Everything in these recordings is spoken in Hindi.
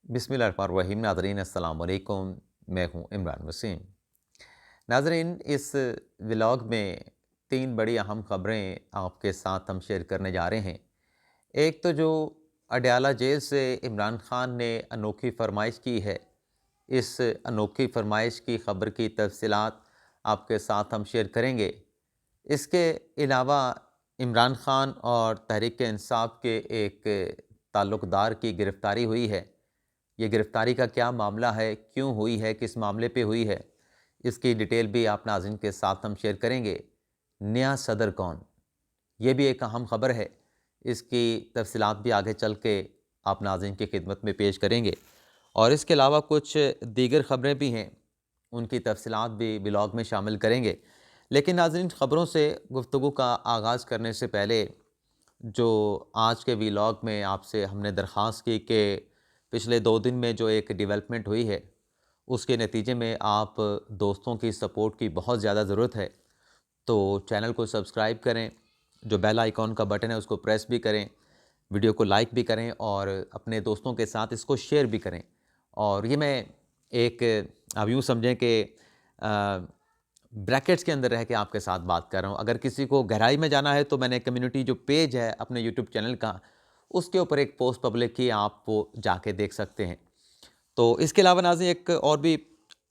बिस्मिल्लाहिर्रहमानिर्रहीम। नाज़रीन अस्सलाम वालेकुम। मैं हूँ इमरान वसीम। नाज़रीन, इस व्लॉग में 3 बड़ी अहम ख़बरें आपके साथ हम शेयर करने जा रहे हैं। एक तो जो अडयाला जेल से इमरान ख़ान ने अनोखी फ़रमाइश की है, इस अनोखी फ़रमाइश की ख़बर की तफ़सीलात आपके साथ हम शेयर करेंगे। इसके अलावा इमरान ख़ान और तहरीक-ए-इंसाफ़ के एक ताल्लुक़दार की गिरफ़्तारी हुई है। ये गिरफ़्तारी का क्या मामला है, क्यों हुई है, किस मामले पे हुई है, इसकी डिटेल भी आप नाज़रीन के साथ हम शेयर करेंगे। नया सदर कौन? ये भी एक अहम ख़बर है। इसकी तफ़सीलात भी आगे चल के आप नाज़रीन की खिदमत में पेश करेंगे। और इसके अलावा कुछ दीगर ख़बरें भी हैं, उनकी तफ़सीलात भी व्लॉग में शामिल करेंगे। लेकिन नाज़रीन, ख़बरों से गुफ्तगू का आगाज़ करने से पहले जो आज के व्लॉग में आपसे हमने दरख्वास्त की कि पिछले 2 दिन में जो एक डेवलपमेंट हुई है, उसके नतीजे में आप दोस्तों की सपोर्ट की बहुत ज़्यादा ज़रूरत है। तो चैनल को सब्सक्राइब करें, जो बेल आइकॉन का बटन है उसको प्रेस भी करें, वीडियो को लाइक भी करें और अपने दोस्तों के साथ इसको शेयर भी करें। और ये मैं एक आप यूँ समझें कि ब्रैकेट्स के अंदर रह के आपके साथ बात कर रहा हूँ। अगर किसी को गहराई में जाना है तो मैंने कम्युनिटी जो पेज है अपने यूट्यूब चैनल का, उसके ऊपर एक पोस्ट पब्लिक की, आप वो जाके देख सकते हैं। तो इसके अलावा नाज़रीन, एक और भी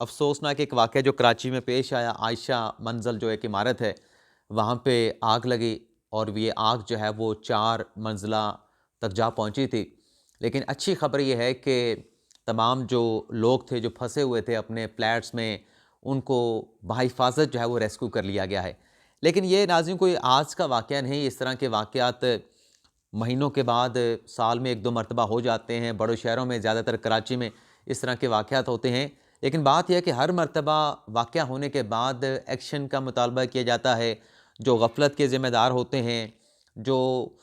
अफ़सोसनाक एक वाक़या जो कराची में पेश आया। आयशा मंज़िल जो एक इमारत है, वहाँ पे आग लगी और ये आग जो है वो 4 मंज़िला तक जा पहुँची थी। लेकिन अच्छी ख़बर ये है कि तमाम जो लोग थे, जो फँसे हुए थे अपने फ्लैट्स में, उनको बहिफ़ाज़त जो है वो रेस्क्यू कर लिया गया है। लेकिन ये नाज़रीन कोई आज का वाक़या नहीं, इस तरह के वाक़यात महीनों के बाद साल में 1-2 मरतबा हो जाते हैं। बड़े शहरों में, ज़्यादातर कराची में इस तरह के वाक़यात होते हैं। लेकिन बात यह है कि हर मरतबा वाक़या होने के बाद एक्शन का मुतालबा किया जाता है। जो गफ़लत के ज़िम्मेदार होते हैं, जो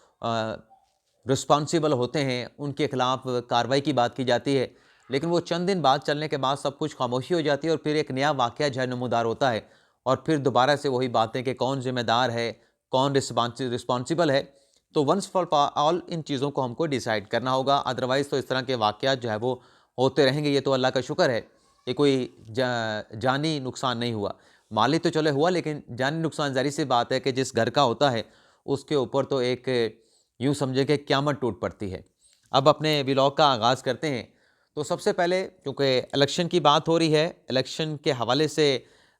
रिस्पॉन्सिबल होते हैं, उनके ख़िलाफ़ कार्रवाई की बात की जाती है। लेकिन वो चंद दिन बाद चलने के बाद सब कुछ खामोशी हो जाती है और फिर एक नया वाक़या जो है नमूदार होता है और फिर दोबारा से वही बातें कि कौन ज़िम्मेदार है, कौन रिस्पॉन्सिबल है। तो वंस फॉर ऑल इन चीज़ों को हमको डिसाइड करना होगा। अदरवाइज़ तो इस तरह के वाक़यात जो है वो होते रहेंगे। ये तो अल्लाह का शुक्र है कि कोई जानी नुकसान नहीं हुआ। माली तो चलो हुआ, लेकिन जानी नुकसान ज़ाहिर-सी बात है कि जिस घर का होता है, उसके ऊपर तो एक यूँ समझिए कि क़यामत टूट पड़ती है। अब अपने व्लॉग का आगाज़ करते हैं। तो सबसे पहले चूँकि इलेक्शन की बात हो रही है, इलेक्शन के हवाले से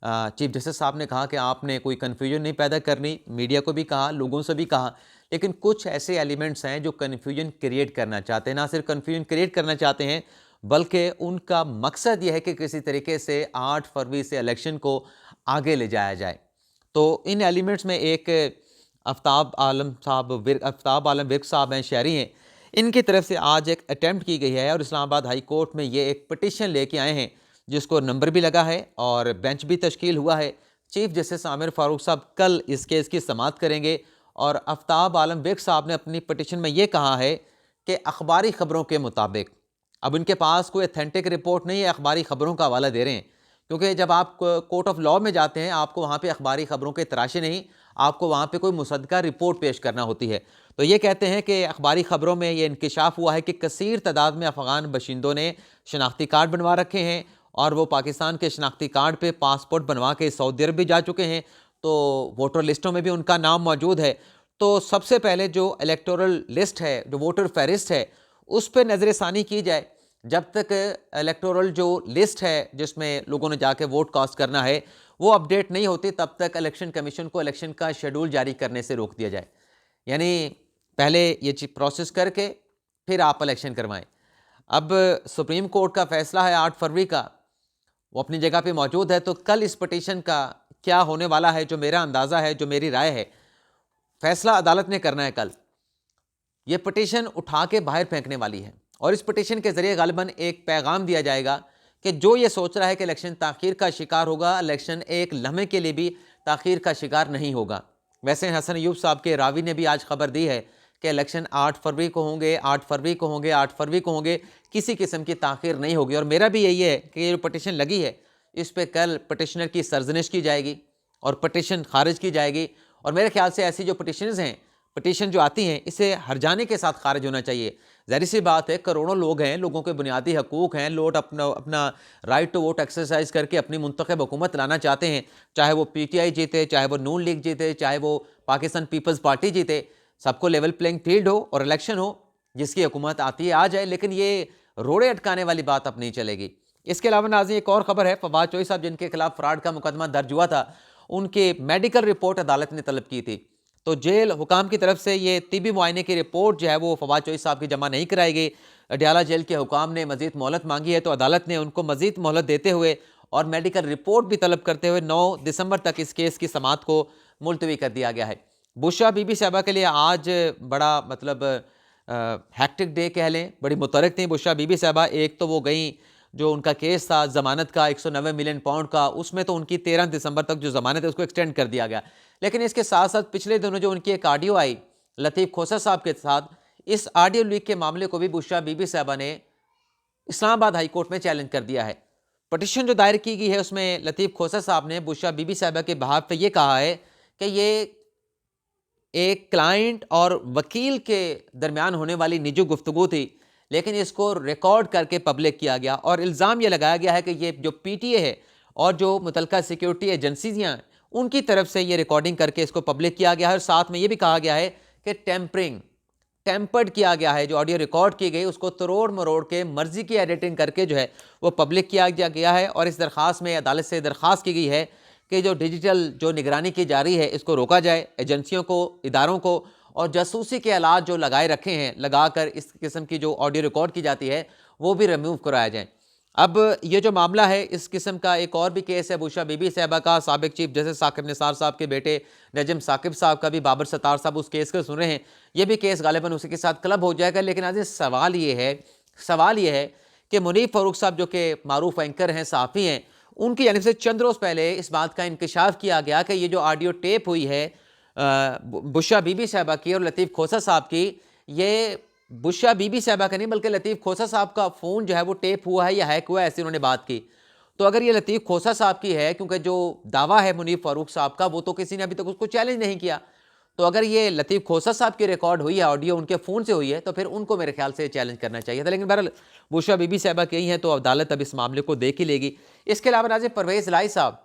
चीफ जस्टिस साहब ने कहा कि आपने कोई कन्फ्यूजन नहीं पैदा करनी। मीडिया को भी कहा, लोगों से भी कहा। लेकिन कुछ ऐसे एलिमेंट्स हैं जो कन्फ्यूजन क्रिएट करना चाहते हैं। ना सिर्फ कन्फ्यूजन क्रिएट करना चाहते हैं, बल्कि उनका मकसद ये है कि किसी तरीके से 8 फरवरी से इलेक्शन को आगे ले जाया जाए। तो इन एलिमेंट्स में एक आफ्ताब आलम विर्क साहब हैं, शहरी हैं। इनकी तरफ से आज एक अटैम्प्ट की गई है और इस्लामाबाद हाई कोर्ट में ये एक पिटीशन लेके आए हैं, जिसको नंबर भी लगा है और बेंच भी तश्कील हुआ है। चीफ जस्टिस आमिर फारूक साहब कल इस केस की समाअत करेंगे और आफ्ताब आलम विर्क साहब ने अपनी पिटीशन में ये कहा है कि अखबारी ख़बरों के मुताबिक, अब इनके पास कोई अथेंटिक रिपोर्ट नहीं है, अखबारी ख़बरों का हवाला दे रहे हैं। क्योंकि जब आप कोर्ट ऑफ लॉ में जाते हैं, आपको वहाँ पे अखबारी ख़बरों के तराशे नहीं, आपको वहाँ पे कोई मुसद्दका रिपोर्ट पेश करना होती है। तो ये कहते हैं कि अखबारी ख़बरों में ये इंकिशाफ हुआ है कि कसीर तादाद में अफ़गान बाशिंदों ने शनाख्ती कार्ड बनवा रखे हैं और वो पाकिस्तान के शनाख्ती कार्ड पे पासपोर्ट बनवा के सऊदी अरब भी जा चुके हैं। तो वोटर लिस्टों में भी उनका नाम मौजूद है। तो सबसे पहले जो इलेक्टोरल लिस्ट है, जो वोटर फ़हरिस्त है, उस पे नज़रसानी की जाए। जब तक इलेक्टोरल जो लिस्ट है जिसमें लोगों ने जाके वोट कास्ट करना है, वो अपडेट नहीं होती, तब तक इलेक्शन कमीशन को इलेक्शन का शेड्यूल जारी करने से रोक दिया जाए। यानी पहले ये चीज़ प्रोसेस करके फिर आप इलेक्शन करवाएं। अब सुप्रीम कोर्ट का फैसला है 8 फरवरी का, वो अपनी जगह पे मौजूद है। तो कल इस पिटीशन का क्या होने वाला है, जो मेरा अंदाज़ा है, जो मेरी राय है, फैसला अदालत ने करना है कल। ये पिटीशन उठा के बाहर फेंकने वाली है और इस पिटीशन के ज़रिए गालिबन एक पैगाम दिया जाएगा कि जो ये सोच रहा है कि इलेक्शन ताख़ीर का शिकार होगा, इलेक्शन एक लम्हे के लिए भी ताख़ीर का शिकार नहीं होगा। वैसे हसन अयूब साहब के रावी ने भी आज खबर दी है कि इलेक्शन 8 फरवरी को होंगे, 8 फरवरी को होंगे, 8 फरवरी को होंगे, किसी किस्म की ताख़ीर नहीं होगी। और मेरा भी यही है कि ये जो पिटीशन लगी है, इस पर कल पिटिशनर की सरजनिश की जाएगी और पिटीशन खारिज की जाएगी। और मेरे ख्याल से ऐसी जो पिटीशंस हैं, पिटीशन जो आती हैं, इसे हर्जाने के साथ खारिज होना चाहिए। ज़ाहिर सी बात है, करोड़ों लोग हैं, लोगों के बुनियादी हकूक़ हैं, लोग अपना अपना राइट टू वोट एक्सरसाइज करके अपनी मुंतखब हुकूमत लाना चाहते हैं। चाहे वो पीटीआई जीते, चाहे वो नून लीग जीते, चाहे वो पाकिस्तान पीपल्स पार्टी जीते, सबको लेवल प्लेइंग फील्ड हो और इलेक्शन हो, जिसकी हुकूमत आती है आ जाए, लेकिन ये रोड़े अटकाने वाली बात अब नहीं चलेगी। इसके अलावा नाज़रीन एक और ख़बर है, फवाद चौधरी साहब जिनके खिलाफ फ्रॉड का मुकदमा दर्ज हुआ था, उनके मेडिकल रिपोर्ट अदालत ने तलब की थी। तो जेल हुकाम की तरफ से ये तिबी मुआयने की रिपोर्ट जो है वो फवाद चौधरी साहब की जमा नहीं कराई गई। अडयाला जेल के हुकाम ने मजीद मोहलत मांगी है, तो अदालत ने उनको मजीद मोहलत देते हुए और मेडिकल रिपोर्ट भी तलब करते हुए 9 दिसंबर तक इस केस की समाअत को मुलतवी कर दिया गया है। बुशरा बीबी साहबा के लिए आज बड़ा मतलब हैक्टिक डे कह लें, बड़ी मुतरक थी बुशरा बीबी साहबा। एक तो वो गई, जो उनका केस था ज़मानत का 190 मिलियन पाउंड का, उसमें तो उनकी 13 दिसंबर तक जो ज़मानत है उसको एक्सटेंड कर दिया गया। लेकिन इसके साथ साथ पिछले दिनों जो उनकी एक ऑडियो आई लतीफ़ खोसर साहब के साथ, इस ऑडियो लीक के मामले को भी बुशरा बीबी साहबा ने इस्लामाबाद हाई कोर्ट में चैलेंज कर दिया है। पटिशन जो दायर की गई है उसमें लतीफ़ खोसर साहब ने बुशरा बीबी साहबा के बहाव पे ये कहा है कि ये एक क्लाइंट और वकील के दरमियान होने वाली निजी गुफ्तगू थी, लेकिन इसको रिकॉर्ड करके पब्लिक किया गया और इल्ज़ाम ये लगाया गया है कि ये जो पीटीए है और जो मुतल्लिका सिक्योरिटी एजेंसीज़ हैं उनकी तरफ से ये रिकॉर्डिंग करके इसको पब्लिक किया गया है। और साथ में ये भी कहा गया है कि टेम्पर्ड किया गया है, जो ऑडियो रिकॉर्ड की गई उसको तरोड़ मरोड़ के मर्जी की एडिटिंग करके जो है वो पब्लिक किया गया है। और इस दरख्वास्त में अदालत से दरख्वास्त की गई है कि जो डिजिटल जो निगरानी की जा रही है इसको रोका जाए, एजेंसियों को, इदारों को, और जासूसी के आलात जो लगाए रखे हैं लगाकर इस किस्म की जो ऑडियो रिकॉर्ड की जाती है वो भी रिमूव कराया जाए। अब ये जो मामला है, इस किस्म का एक और भी केस है बुशरा बीबी साहबा का। साबिक चीफ जस्टिस साकिब निसार साहब के बेटे नजम साकिब साहब का भी बाबर सत्तार साहब उस केस को सुन रहे हैं। ये भी केस गालिबन उसी के साथ क्लब हो जाएगा। लेकिन आज सवाल ये है कि मुनीफ फारूक साहब जो कि मारूफ एंकर हैं, सहाफ़ी हैं, उनकी यानी से चंद रोज़ पहले इस बात का इंकशाफ किया गया कि ये जो ऑडियो टेप हुई है बुशरा बीबी साहबा की और लतीफ़ खोसर साहब की, ये बुशरा बीबी साहबा का नहीं बल्कि लतीफ़ खोसर साहब का फ़ोन जो है वो टेप हुआ है या हैक हुआ है, ऐसी उन्होंने बात की। तो अगर ये लतीफ़ खोसर साहब की है, क्योंकि जो दावा है मुनीफ फारूक साहब का वो तो किसी ने अभी तक उसको चैलेंज नहीं किया, तो अगर ये लतीफ़ खोसर साहब की रिकॉर्ड हुई है, ऑडियो उनके फ़ोन से हुई है, तो फिर उनको मेरे ख्याल से चैलेंज करना चाहिए था। लेकिन बहरहाल बुशरा बीबी साहबा की हैं, तो अदालत अब इस मामले को देख ही लेगी। इसके अलावा नाज़रीन परवेज़ इलाही साहब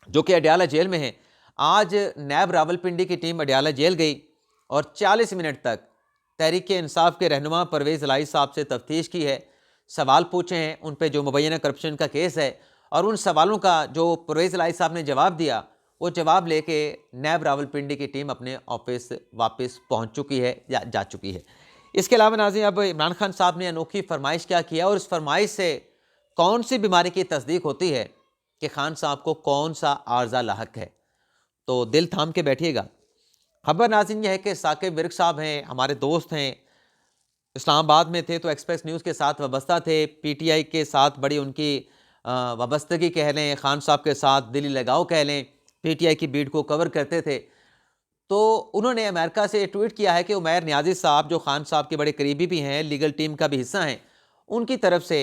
जो कि अडयाला जेल में हैं, आज नैब रावलपिंडी की टीम अडयाला जेल गई और 40 मिनट तक तहरीक इंसाफ के रहनुमा परवेज़ इलाही साहब से तफ्तीश की है, सवाल पूछे हैं उन पे जो मुबैना करप्शन का केस है, और उन सवालों का जो परवेज़ इलाही साहब ने जवाब दिया, वो जवाब लेके नैब रावलपिंडी की टीम अपने ऑफिस वापस पहुंच चुकी है या जा चुकी है। इसके अलावा नाज़रीन अब इमरान खान साहब ने अनोखी फरमाइश क्या किया और इस फरमाइश से कौन सी बीमारी की तस्दीक होती है कि खान साहब को कौन सा आर्जा लाहक है, तो दिल थाम के बैठिएगा। खबर नाज़रीन यह है कि साकिब विर्क साहब हैं, हमारे दोस्त हैं, इस्लामाबाद में थे तो एक्सप्रेस न्यूज़ के साथ वाबस्ता थे, पीटीआई के साथ बड़ी उनकी वाबस्तगी कह लें, खान साहब के साथ दिली लगाव कह लें, पीटीआई की बीट को कवर करते थे। तो उन्होंने अमेरिका से ट्वीट किया है कि उमैर नियाज़ी साहब जो खान साहब के बड़े करीबी भी हैं, लीगल टीम का भी हिस्सा हैं, उनकी तरफ से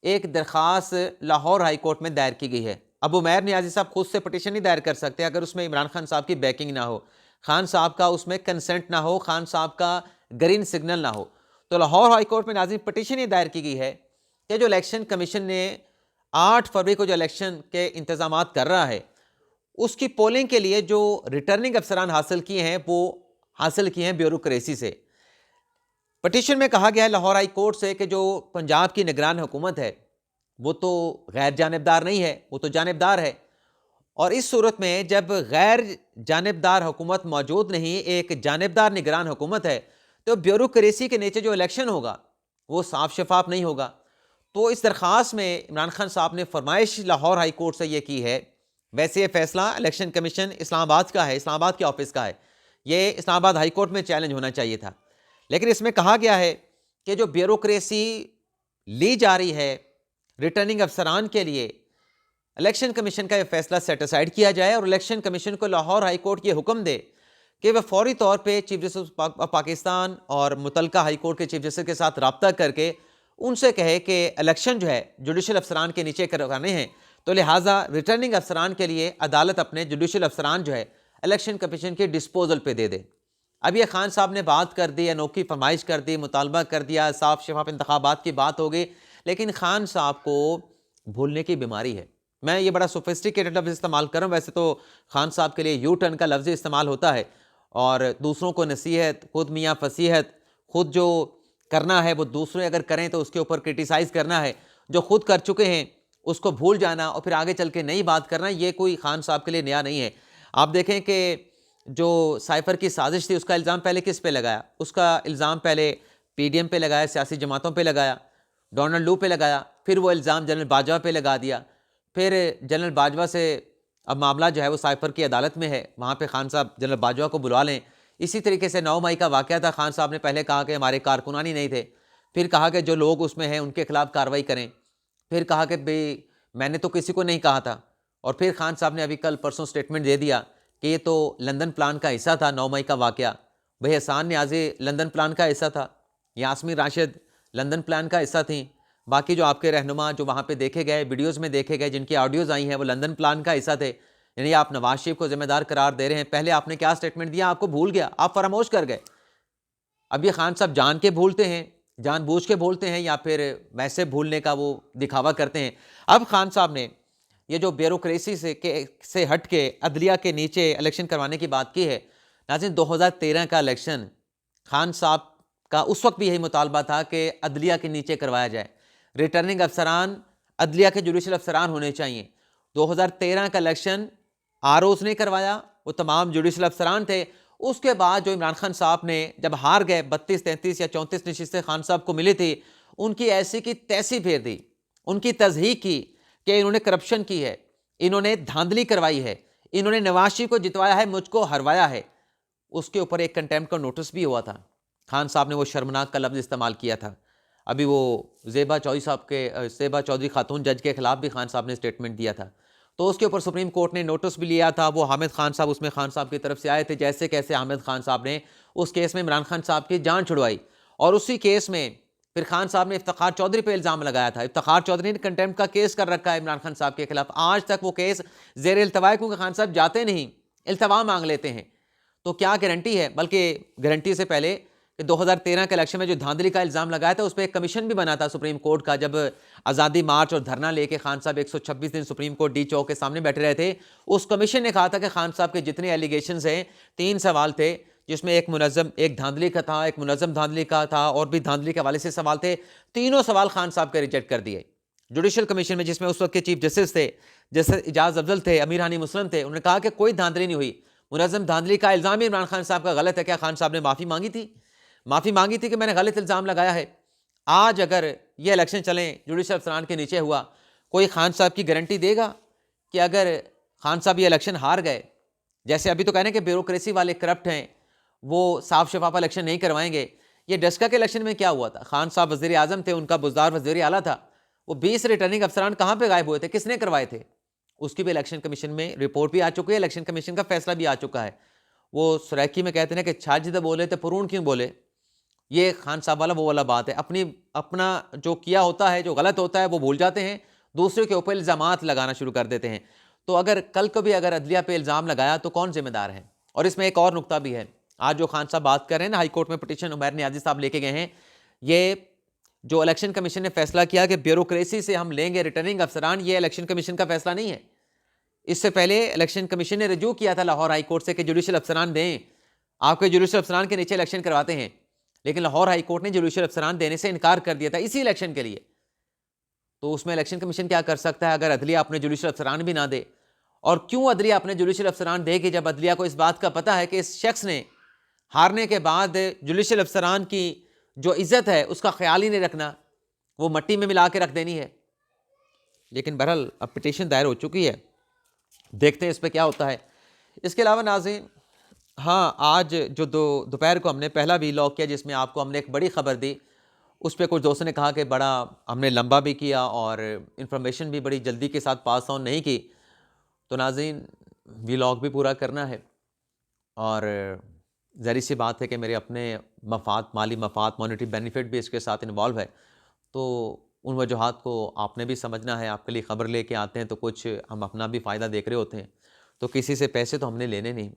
एक दरख्वास्त लाहौर हाई कोर्ट में दायर की गई है। अब उमैर नियाज़ी साहब खुद से पटिशन नहीं दायर कर सकते अगर उसमें इमरान खान साहब की बैकिंग ना हो, खान साहब का उसमें कंसेंट ना हो, खान साहब का ग्रीन सिग्नल ना हो। तो लाहौर हाई कोर्ट में नाज़रीन पटिशन ये दायर की गई है कि जो इलेक्शन कमीशन ने 8 फरवरी को जो इलेक्शन के इंतजाम कर रहा है उसकी पोलिंग के लिए जो रिटर्निंग अफसरान हासिल किए हैं वो हासिल किए हैं ब्यूरोक्रेसी से। पटिशन में कहा गया है लाहौर हाई कोर्ट से कि जो पंजाब की निगरान हुकूमत है वो तो गैर जानिबदार नहीं है, वो तो जानिबदार है, और इस सूरत में जब गैर जानिबदार हुकूमत मौजूद नहीं, एक जानिबदार निगरान हुकूमत है, तो ब्यूरोक्रेसी के नीचे जो इलेक्शन होगा वो साफ शफाफ नहीं होगा। तो इस दरख्वास्त में इमरान खान साहब ने फरमाइश लाहौर हाई कोर्ट से ये की है। वैसे ये फैसला इलेक्शन कमीशन इस्लामाबाद का है, इस्लामाबाद के ऑफिस का है, ये इस्लामाबाद हाई कोर्ट में चैलेंज होना चाहिए था, लेकिन इसमें कहा गया है कि जो ब्यूरोक्रेसी ली जा रही है रिटर्निंग अफसरान के लिए, इलेक्शन कमीशन का यह फैसला सेटिसाइड किया जाए और इलेक्शन कमीशन को लाहौर हाई कोर्ट ये हुक्म दे कि वह फौरी तौर पे चीफ जस्टिस पाकिस्तान और मुतल्लिका हाई कोर्ट के चीफ जस्टिस के साथ रब्ता करके उनसे कहे कि इलेक्शन जो है जुडिशल अफसरान के नीचे करवाने हैं, तो लिहाजा रिटर्निंग अफसरान के लिए अदालत अपने जुडिशल अफसरान जो है इलेक्शन कमीशन के डिस्पोजल पे दे दे। अब ये खान साहब ने बात कर दी, अनोखी फरमाइश कर दी, मुतालबा कर दिया, साफ शफाफ इंतखाबात की बात हो गई, लेकिन खान साहब को भूलने की बीमारी है। मैं ये बड़ा सोफिस्टिकेटेड लफ्ज़ इस्तेमाल कर रहा हूँ, वैसे तो खान साहब के लिए यू टर्न का लफ्ज़ इस्तेमाल होता है, और दूसरों को नसीहत, खुद मियाँ फसीहत, खुद जो करना है वो दूसरे अगर करें तो उसके ऊपर क्रिटिसाइज़ करना है, जो खुद कर चुके हैं उसको भूल जाना और फिर आगे चल के नई बात करना, ये कोई खान साहब के लिए नया नहीं है। आप देखें कि जो साइफर की साजिश थी उसका इल्ज़ाम पहले किस पे लगाया? उसका इल्ज़ाम पहले पीडीएम पे लगाया, सियासी जमातों पे लगाया, डोनाल्ड लू पे लगाया, फिर वो इल्ज़ाम जनरल बाजवा पे लगा दिया। फिर जनरल बाजवा से अब मामला जो है वो साइफर की अदालत में है, वहाँ पे खान साहब जनरल बाजवा को बुलवा लें। इसी तरीके से 9 मई का वाक़या था, खान साहब ने पहले कहा कि हमारे कारकुनान ही नहीं थे, फिर कहा कि जो लोग उसमें हैं उनके खिलाफ कार्रवाई करें, फिर कहा कि भई मैंने तो किसी को नहीं कहा था, और फिर खान साहब ने अभी कल परसों स्टेटमेंट दे दिया कि ये तो लंदन प्लान का हिस्सा था 9 मई का वाक़या। भाई एहसान न्याज़ी लंदन प्लान का हिस्सा था, यास्मीन राशिद लंदन प्लान का हिस्सा थी, बाकी जो आपके रहनुमा जो वहाँ पे देखे गए, वीडियोज़ में देखे गए, जिनकी ऑडियोज़ आई हैं वो लंदन प्लान का हिस्सा थे। यानी आप नवाज शरीफ को ज़िम्मेदार करार दे रहे हैं। पहले आपने क्या स्टेटमेंट दिया, आपको भूल गया, आप फरामोश कर गए। अब ये खान साहब जान के भूलते हैं, जानबूझ के भूलते हैं, या फिर वैसे भूलने का वो दिखावा करते हैं। अब खान साहब ने ये जो ब्यूरोक्रेसी से हट के अदलिया के नीचे इलेक्शन करवाने की बात की है। नाज़रीन 2013 का इलेक्शन खान साहब का उस वक्त भी यही मुतालबा था कि अदलिया के नीचे करवाया जाए, रिटर्निंग अफसरान अदलिया के जुडिशल अफसरान होने चाहिए। 2013 का इलेक्शन आरओज़ ने करवाया, वो तमाम जुडिशल अफसरान थे। उसके बाद जो इमरान खान साहब ने जब हार गए, 32, 33 या 34 नशिस्तें खान साहब को मिली थी, उनकी ऐसी की तैसी फेर दी, उनकी तज़हीक की कि इन्होंने करप्शन की है, इन्होंने धांधली करवाई है, इन्होंने नवाज शरीफ को जितवाया है, मुझको हरवाया है। उसके ऊपर एक कंटेम्प्ट का नोटिस भी हुआ था। खान साहब ने वो शर्मनाक का लफ्ज़ इस्तेमाल किया था। अभी वो ज़ेबा चौधरी खातून जज के खिलाफ भी खान साहब ने स्टेटमेंट दिया था, तो उसके ऊपर सुप्रीम कोर्ट ने नोटिस भी लिया था। वो हामिद खान साहब उसमें खान साहब की तरफ से आए थे, जैसे कैसे हामिद खान साहब ने उस केस में इमरान खान साहब की जान छुड़वाई, और उसी केस में फिर खान साहब ने इफ्तिखार चौधरी पे इल्ज़ाम लगाया था। इफ्तिखार चौधरी ने कंटेम्प्ट का केस कर रखा है इमरान खान साहब के खिलाफ। आज तक वो केस ज़ेर इल्तवा है, क्योंकि खान साहब जाते नहीं, इल्तवा मांग लेते हैं। तो क्या गारंटी है, बल्कि गारंटी से पहले कि 2013 के इलेक्शन में जो धांधली का इल्ज़ाम लगाया था, उस पर एक कमीशन भी बना था सुप्रीम कोर्ट का। जब आज़ादी मार्च और धरना लेके खान साहब 126 दिन सुप्रीम कोर्ट डी चौक के सामने बैठे रहे थे, उस कमीशन ने कहा था कि खान साहब के जितने एलिगेशंस हैं, 3 सवाल थे, जिसमें एक धांधली का था, एक मुनज़्ज़म धांधली का था, और भी धांधली के हवाले से सवाल थे। तीनों सवाल खान साहब के रिजेक्ट कर दिए जुडिशल कमीशन में, जिसमें उस वक्त के चीफ जस्टिस थे, जैसे इजाज़ अफजल थे, अमीर हानी मुस्लिम थे। उन्होंने कहा कि कोई धांधली नहीं हुई, मुनज़्ज़म धांधली का इल्ज़ाम ही इमरान खान साहब का गलत है। क्या खान साहब ने माफ़ी मांगी थी? माफ़ी मांगी थी कि मैंने गलत इल्ज़ाम लगाया है। आज अगर ये इलेक्शन चलें, जुडिशल अफसरान के नीचे हुआ, कोई खान साहब की गारंटी देगा कि अगर खान साहब ये इलेक्शन हार गए, जैसे अभी तो कह रहे हैं कि ब्यूरोक्रेसी वाले करप्ट हैं, वो साफ शफाफ इलेक्शन नहीं करवाएंगे। ये डस्का के इलेक्शन में क्या हुआ था? खान साहब वज़ीर आज़म थे, उनका बुज़दार वज़ीर आला था, वो 20 रिटर्निंग अफसरान कहाँ पे गायब हुए थे, किसने करवाए थे? उसकी भी इलेक्शन कमीशन में रिपोर्ट भी आ चुकी है, इलेक्शन कमीशन का फैसला भी आ चुका है। वो सुरैकी में कहते हैं कि छाछ जब बोले तो पुरून क्यों बोले। ये खान साहब वाला वो वाला बात है। अपना जो किया होता है, जो गलत होता है, वो भूल जाते हैं, दूसरे के ऊपर इल्ज़ामात लगाना शुरू कर देते हैं। तो अगर कल को भी अगर अदलिया पे इल्ज़ाम लगाया तो कौन जिम्मेदार है? और इसमें एक और नुकता भी है। आज जो खान साहब बात कर रहे हैं ना, हाई कोर्ट में पिटीशन उमैर नियाज़ी साहब लेके गए हैं, ये जो इलेक्शन कमीशन ने फैसला किया कि ब्यूरोक्रेसी से हम लेंगे रिटर्निंग अफसरान, ये इलेक्शन कमीशन का फैसला नहीं है। इससे पहले इलेक्शन कमीशन ने रजू किया था लाहौर हाई कोर्ट से कि जुडिशल अफसरान दें, आपके जुडिशल अफसरान के नीचे इलेक्शन करवाते हैं, लेकिन लाहौर हाई कोर्ट ने जुडिशल अफसरान देने से इनकार कर दिया था इसी इलेक्शन के लिए। तो उसमें इलेक्शन कमीशन क्या कर सकता है अगर अदलिया अपने जुडिशल अफसरान भी ना दे? और क्यों अदलिया अपने जुडिशल अफसरान देगी जब अदलिया को इस बात का पता है कि इस शख्स ने हारने के बाद जुडिशल अफसरान की जो इज्जत है उसका ख्याल ही नहीं रखना, वो मट्टी में मिला के रख देनी है। लेकिन बहरहाल अब पिटीशन दायर हो चुकी है, देखते हैं इस पर क्या होता है। इसके अलावा नाज़रीन, हाँ, आज जो दोपहर को हमने पहला वीलॉग किया जिसमें आपको हमने एक बड़ी ख़बर दी, उस पर कुछ दोस्तों ने कहा कि बड़ा हमने लंबा भी किया और इंफॉर्मेशन भी बड़ी जल्दी के साथ पास ऑन नहीं की। तो नाज़रीन, वीलॉग भी पूरा करना है, और ज़ाहिर सी बात है कि मेरे अपने मफ़ाद, माली मफ़ाद, मॉनेटरी बेनिफिट भी इसके साथ इन्वॉल्व है। तो उन वजूहात को आपने भी समझना है। आपके लिए ख़बर लेके आते हैं तो कुछ हम अपना भी फ़ायदा देख रहे होते हैं, तो किसी से पैसे तो हमने लेने नहीं।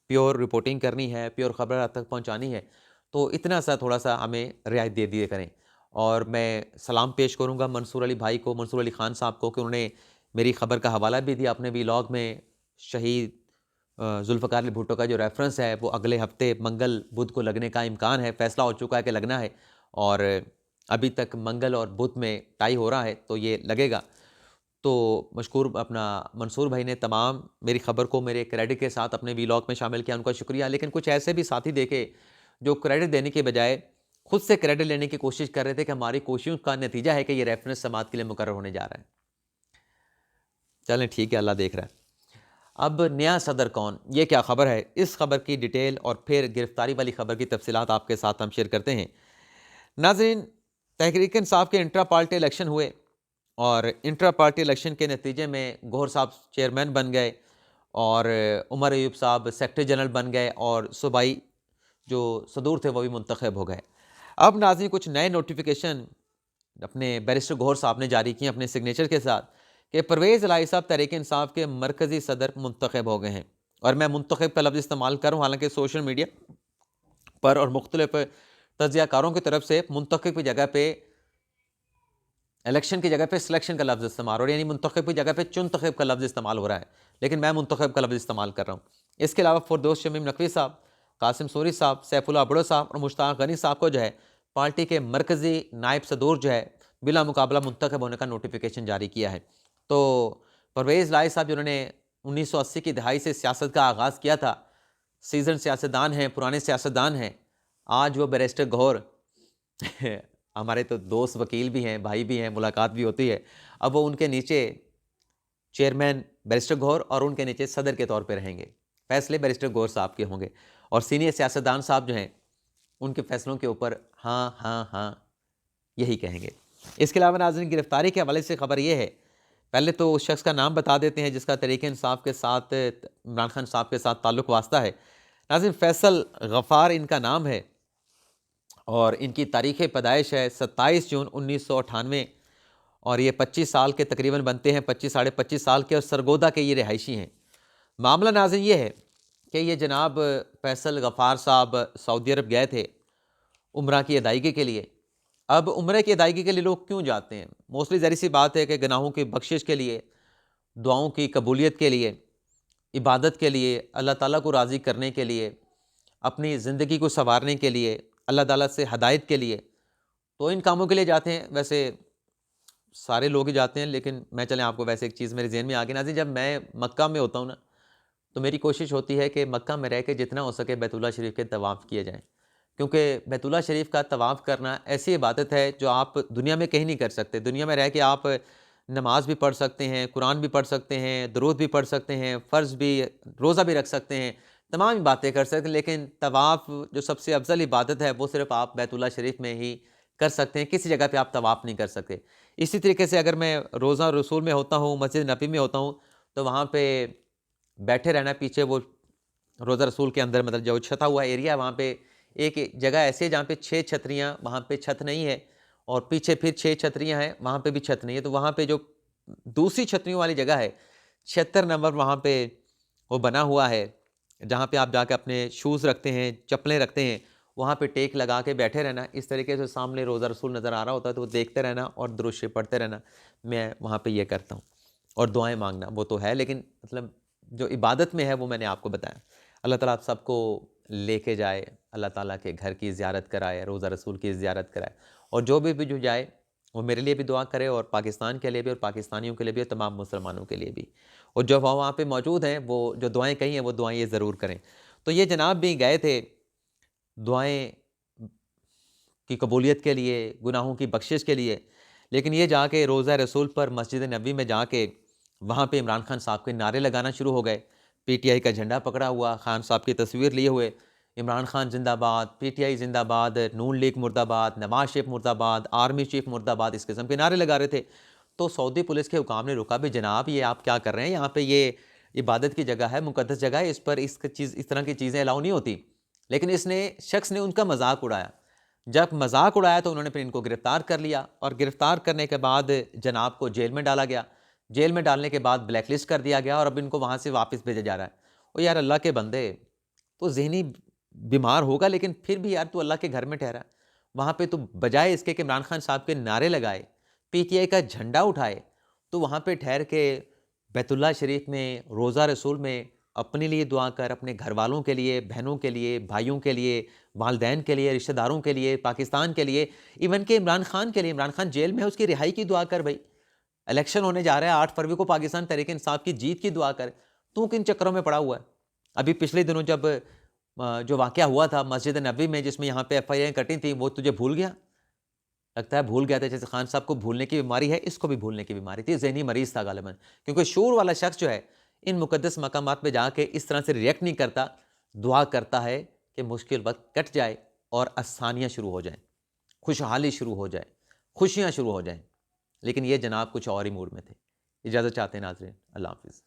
प्योर रिपोर्टिंग करनी है, प्योर खबर आप तक पहुँचानी है, तो इतना सा थोड़ा सा हमें रियायत दे दिया करें। और मैं सलाम पेश करूँगा मंसूर अली भाई को, मंसूर अली खान साहब को, कि उन्होंने मेरी खबर का हवाला भी दिया अपने व्लॉग में। शहीद जुल्फ़िकार अली भुट्टो का जो रेफरेंस है वो अगले हफ्ते मंगल बुध को लगने का इम्कान है, फैसला हो चुका है कि लगना है, और अभी तक मंगल और बुध में टाई हो रहा है, तो ये लगेगा। तो मशकूर अपना मंसूर भाई ने तमाम मेरी ख़बर को मेरे क्रेडिट के साथ अपने व्लॉग में शामिल किया, उनका शुक्रिया। लेकिन कुछ ऐसे भी साथी देखे जो क्रेडिट देने के बजाय खुद से क्रेडिट लेने की कोशिश कर रहे थे कि हमारी कोशिशों का नतीजा है कि ये रेफरेंस समात के लिए मुकर्रर होने जा रहा है। चलें ठीक है, अल्लाह देख रहा है। अब नया सदर कौन, ये क्या खबर है, इस खबर की डिटेल और फिर गिरफ्तारी वाली खबर की तफसीलात आपके साथ हम शेयर करते हैं। नाज़रीन, तहरीक इंसाफ के इंट्रा पार्टी इलेक्शन हुए और इंट्रा पार्टी इलेक्शन के नतीजे में गौहर साहब चेयरमैन बन गए और उमर अयूब साहब सेक्रेटरी जनरल बन गए और सूबाई जो सदूर थे वो भी मुंतखब हो गए। अब नाज़रीन, कुछ नए नोटिफिकेशन अपने बैरिस्टर गौहर साहब ने जारी किए अपने सिग्नेचर के साथ कि परवेज़ इलाही साहब तहरीक इंसाफ के मरकज़ी सदर मुंतखब हो गए हैं। और मैं मुंतखब का लफ्ज़ इस्तेमाल करूँ, हालांकि सोशल मीडिया पर और मुख्तलिफ तज्ज़ियाकारों की तरफ से मुंतखब की जगह पे, इलेक्शन की जगह पे सिलेक्शन का लफ्ज़ इस्तेमाल हो रहा है, यानी मुंतखब की जगह पे चुनतखब का लफ्ज़ इस्तेमाल हो रहा है, लेकिन मैं मुंतखब का लफ्ज़ इस्तेमाल कर रहा हूँ। इसके अलावा फरदौस शमीम नकवी साहब, कासिम सूरी साहब, सैफुल्लाह अबड़ो साहब और मुश्ताक गनी साहब को जो है पार्टी के मरकज़ी नायब सदूर जो है बिला मुकाबला मुंतखब होने का नोटिफिकेशन जारी किया है। तो परवेज़ इलाही साहब, जिन्होंने 1980 की दहाई से सियासत का आगाज़ किया था, सीजन सियासतदान हैं, पुराने सियासतदान हैं, आज वो बैरिस्टर गौहर हमारे तो दोस्त वकील भी हैं, भाई भी हैं, मुलाकात भी होती है। अब वो उनके नीचे चेयरमैन बैरिस्टर गौहर और उनके नीचे सदर के तौर पे रहेंगे। फैसले बैरिस्टर गौहर साहब के होंगे और सीनियर सियासतदान साहब जो हैं उनके फैसलों के ऊपर हाँ हाँ हाँ यही कहेंगे। इसके अलावा नाज़रीन, गिरफ्तारी के हवाले से खबर ये है, पहले तो उस शख्स का नाम बता देते हैं जिसका तहरीक इंसाफ के साथ, इमरान खान साहब के साथ ताल्लुक़ वास्ता है। नाज़रीन, फैसल गफ़ार इनका नाम है और इनकी तारीख़ पैदाइश है 27 जून 1998 और ये 25 साल के तकरीबन बनते हैं, 25 साढ़े 25 साल के, और सरगोदा के ये रिहायशी हैं। मामला नाज़रीन ये है कि ये जनाब फैसल गफ़ार साहब सऊदी अरब गए थे उम्रा की अदायगी के लिए। अब उम्रे की अदायगी के लिए लोग क्यों जाते हैं? मोस्टली ज़ाहिर सी बात है कि गुनाहों की बख्शिश के लिए, दुआओं की कबूलियत के लिए, इबादत के लिए, अल्लाह ताला को राज़ी करने के लिए, अपनी ज़िंदगी को संवारने के लिए, अल्लाह ताला से हदायत के लिए, तो इन कामों के लिए जाते हैं। वैसे सारे लोग ही जाते हैं, लेकिन मैं चलें आपको वैसे एक चीज़ मेरे ज़हन में आ गई नाज़रीन, जब मैं मक्का में होता हूँ ना, तो मेरी कोशिश होती है कि मक्का में रह के जितना हो सके बैतुल्लाह शरीफ के तवाफ़ किए जाएँ। क्योंकि बैतुल्लाह शरीफ का तवाफ़ करना ऐसी इबादत है जो आप दुनिया में कहीं नहीं कर सकते। दुनिया में रह के आप नमाज़ भी पढ़ सकते हैं, कुरान भी पढ़ सकते हैं, दुरूद भी पढ़ सकते हैं, फ़र्ज़ भी, रोज़ा भी रख सकते हैं, तमाम बातें कर सकते हैं, लेकिन तवाफ़ जो सबसे अफ़ज़ल इबादत है वो सिर्फ़ आप बैतुल्लाह शरीफ में ही कर सकते हैं, किसी जगह पे आप तवाफ़ नहीं कर सकते। इसी तरीके से अगर मैं रोज़ा रसूल में होता हूँ, मस्जिद नबी में होता हूँ, तो वहाँ पे बैठे रहना, पीछे वो रोज़ा रसूल के अंदर मतलब जो छता हुआ एरिया है, वहाँ पे एक जगह ऐसी है जहाँ पे 6 छतरियाँ, वहाँ पे छत नहीं है, और पीछे फिर 6 छतरियाँ हैं, वहाँ पे भी छत नहीं है। तो वहाँ पे जो दूसरी छतरियों वाली जगह है, 76 नंबर वहाँ पे वो बना हुआ है, जहाँ पे आप जाके अपने शूज़ रखते हैं, चप्पलें रखते हैं, वहाँ पे टेक लगा के बैठे रहना। इस तरीके से सामने रोज़ा रसूल नज़र आ रहा होता है, तो वो देखते रहना और दुरूद शरीफ पढ़ते रहना। मैं वहाँ पे ये करता हूँ, और दुआएँ माँगना वो तो है, लेकिन मतलब जो इबादत में है वो मैंने आपको बताया। अल्लाह ताला आप सबको लेके जाए, अल्लाह ताला के घर की ज़ियारत कराए, रोज़ा रसूल की ज़ियारत कराए, और जो भी जो जाए वो मेरे लिए भी दुआ करे, और पाकिस्तान के लिए भी, और पाकिस्तानियों के लिए भी, और तमाम मुसलमानों के लिए भी। और जो वहाँ पे मौजूद हैं वो जो दुआएँ कही हैं वो दुआएँ ये ज़रूर करें। तो ये जनाब भी गए थे दुआएँ की कबूलियत के लिए, गुनाहों की बख्शिश के लिए, लेकिन ये जाके रोज़ा रसूल पर मस्जिद नबी में जाके वहाँ पे इमरान खान साहब के नारे लगाना शुरू हो गए। पीटीआई का झंडा पकड़ा हुआ, खान साहब की तस्वीर लिए हुए, इमरान खान जिंदाबाद, पीटीआई जिंदाबाद, नून लीग मुर्दाबाद, नवाज शरीफ मुर्दाबाद, आर्मी चीफ मुर्दाबाद, इस किस्म के नारे लगा रहे थे। तो सऊदी पुलिस के हुकाम ने रुका भी, जनाब ये आप क्या कर रहे हैं, यहाँ पे ये इबादत की जगह है, मुकद्दस जगह है, इस पर इस तरह की चीज़ें अलाउ नहीं होती। लेकिन इसने शख्स ने उनका मजाक उड़ाया। जब मजाक उड़ाया तो उन्होंने फिर इनको गिरफ्तार कर लिया, और गिरफ्तार करने के बाद जनाब को जेल में डाला गया। जेल में डालने के बाद ब्लैक लिस्ट कर दिया गया, और अब इनको वहाँ से वापस भेजा जा रहा है। ओ यार अल्लाह के बंदे, तो ज़हनी बीमार होगा, लेकिन फिर भी यार तू अल्लाह के घर में ठहरा। वहाँ पे तो बजाय इसके कि इमरान खान साहब के नारे लगाए, पीटीआई का झंडा उठाए, तो वहाँ पे ठहर के बैतुल्लाह शरीफ में, रोज़ा रसूल में अपने लिए दुआ कर, अपने घरवालों के लिए, बहनों के लिए, भाइयों के लिए, वालिदैन के लिए, रिश्तेदारों के लिए, पाकिस्तान के लिए, इवन कि इमरान खान के लिए। इमरान खान जेल में है, उसकी रिहाई की दुआ कर भाई। इलेक्शन होने जा रहा है 8 फरवरी को, पाकिस्तान तहरीक-ए-इंसाफ की जीत की दुआ कर। तू किन चक्करों में पड़ा हुआ है? अभी पिछले दिनों जब जो वाक़या हुआ था मस्जिद नबवी में, जिसमें यहाँ पे एफआईआर कटी थी, वो तुझे भूल गया? लगता है भूल गया था। जैसे खान साहब को भूलने की बीमारी है, इसको भी भूलने की बीमारी थी। ज़हनी मरीज़ था गालिबन। क्योंकि शऊर वाला शख्स जो है, इन मुक़द्दस मकामात पे जाके इस तरह से रिएक्ट नहीं करता, दुआ करता है कि मुश्किल वक़्त कट जाए और आसानियाँ शुरू हो जाएँ, खुशहाली शुरू हो जाए, खुशियाँ शुरू हो जाएँ। लेकिन ये जनाब कुछ और ही मूड में थे। इजाज़त चाहते हैं नाज़रीन। अल्लाह हाफ़िज़।